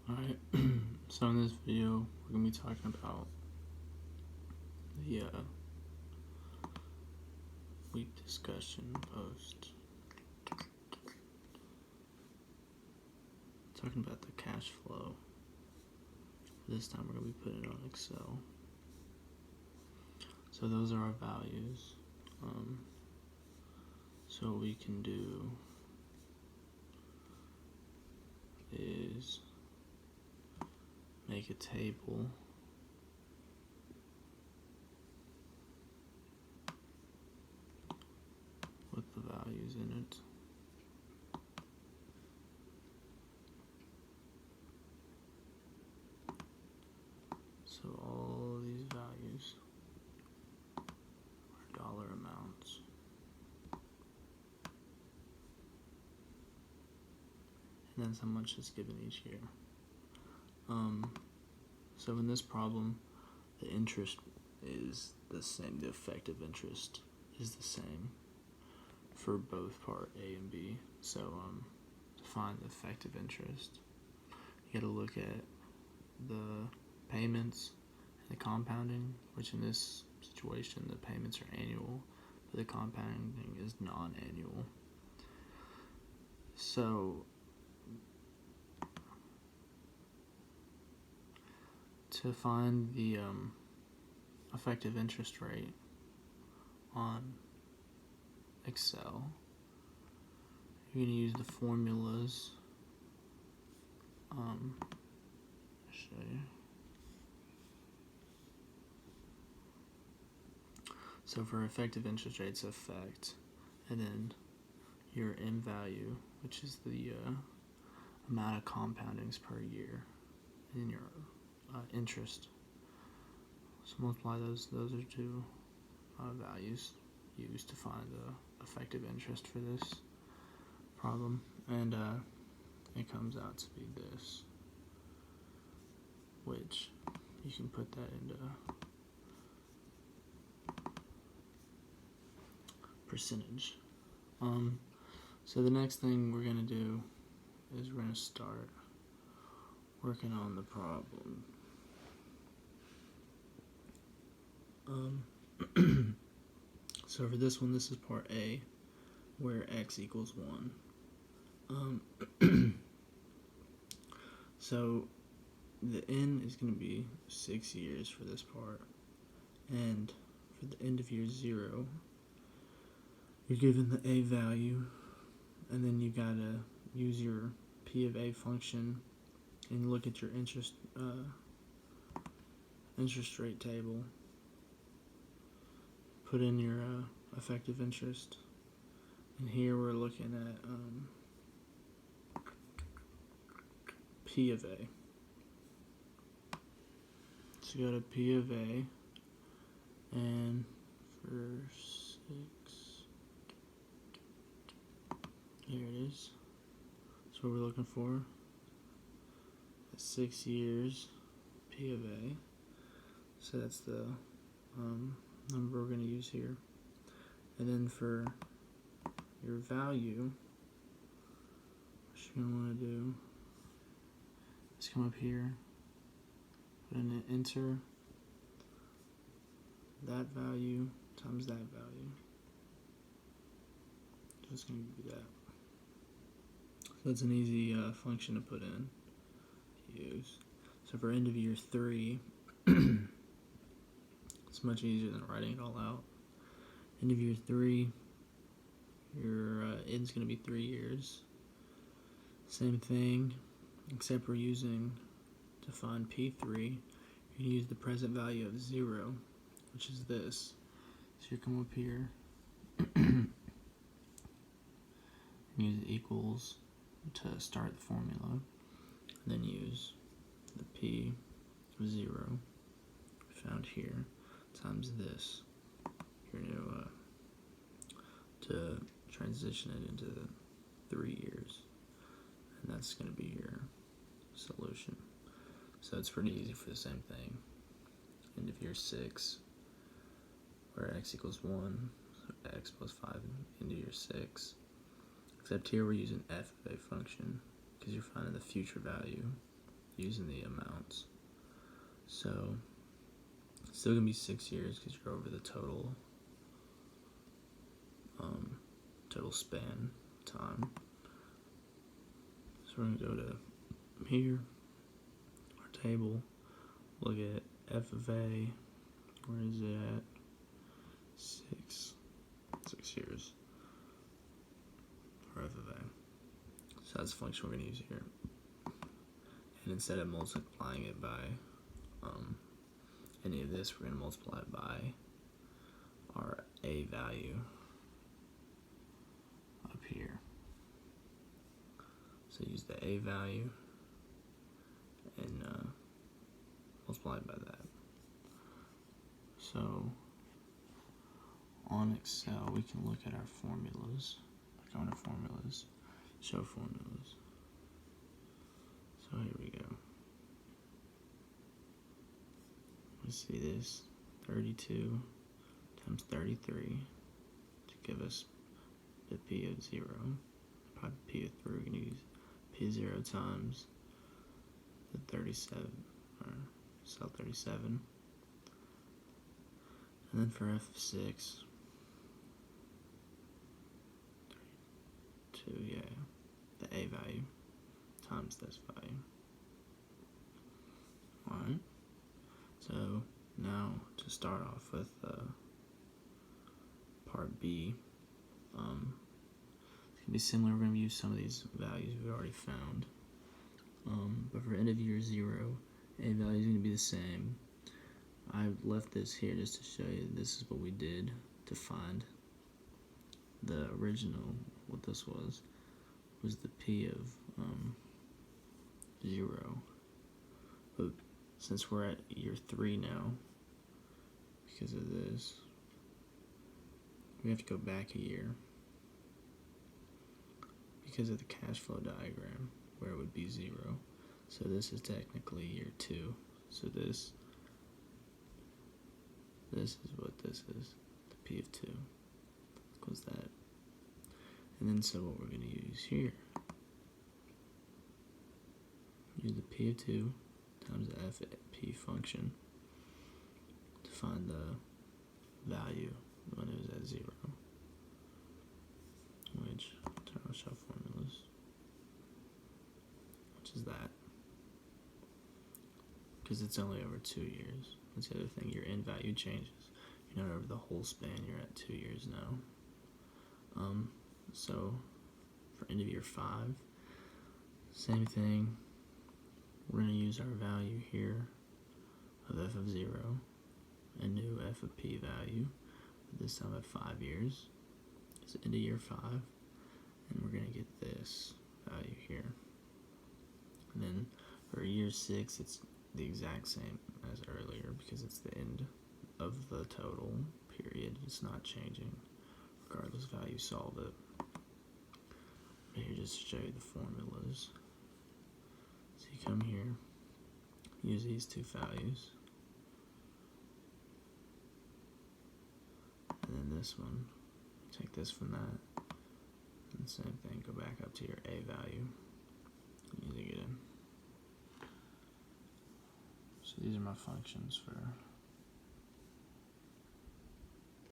Alright, so in this video, we're going to be talking about the week discussion post. Talking about the cash flow. This time we're going to be putting it on Excel. So those are our values. So what we can do is make a table with the values in it. So all these values are dollar amounts. And then how much is given each year. So in this problem, the interest is the same, the effective interest is the same for both part A and B. So to find the effective interest, you gotta look at the payments and the compounding, which in this situation the payments are annual, but the compounding is non-annual. So to find the effective interest rate on Excel, you're going to use the formulas. I'll show you. So for effective interest rates, effect, and then your M value, which is the amount of compoundings per year, and then your interest. So multiply those are two values used to find the effective interest for this problem, and it comes out to be this, which you can put that into percentage. So the next thing we're going to do is we're going to start working on the problem. So for this one, this is part A, where x equals 1. So the n is going to be 6 years for this part, and for the end of year 0, you're given the a value, and then you gotta use your p of a function and look at your interest rate table. Put in your effective interest, and here we're looking at P of A. So you go to P of A, and for 6, here it is. That's what we're looking for. 6 years, P of A. So that's the number we're going to use here. And then for your value, what you're going to want to do is come up here, put in an enter, that value times that value. Just going to do that. So that's an easy function to put in, to use. So for end of year 3, it's much easier than writing it all out. End of year 3, your end's going to be 3 years. Same thing, except we're using, to find P3, you're going to use the present value of 0, which is this. So you come up here, and use equals to start the formula, and then use the P of 0 found here times this. You're going to transition it into 3 years, and that's going to be your solution. So it's pretty easy for the same thing. End of year 6, where x equals 1, so x plus 5 into year 6. Except here we're using f of a function because you're finding the future value. using the amounts. So it's still gonna be 6 years because you're over the total span time. So we're gonna go to here, our table, look at f of a. Where is it at? 6 years for f of a. So that's the function we're gonna use here. And instead of multiplying it by any of this, we're gonna multiply it by our a value up here. So use the a value and multiply it by that. So on Excel, we can look at our formulas. Go into formulas, show formulas. So here we go. We see this 32 times 33 to give us the p of 0. Probably p of 3, we're going to use p of 0 times the 37, or cell 37. And then for f of 6, 32, yeah, the a value times this value. Alright, so now to start off with part B, it's going to be similar. We're going to use some of these values we've already found. But for end of year 0, a value is going to be the same. I've left this here just to show you this is what we did to find the original. What this was the p of 0. But since we're at year 3 now, because of this, we have to go back a year because of the cash flow diagram where it would be 0. So this is technically year 2. So this is what this is, the p of 2 equals that. And then so what we're going to use here, use the p of 2 times the f(p) function to find the value when it was at 0, which turn on show formulas, which is that, because it's only over 2 years. That's the other thing, your end value changes. You're not over the whole span, you're at 2 years now. So for end of year 5, same thing. We're going to use our value here of f of 0, a new f of p value, but this time at 5 years. It's end of year 5, and we're going to get this value here. And then for year 6, it's the exact same as earlier because it's the end of the total period. It's not changing regardless of how you solve it. But here, just to show you the formulas. So you come here, use these two values, and then this one, take this from that, and same thing, go back up to your a value, using it in. So these are my functions for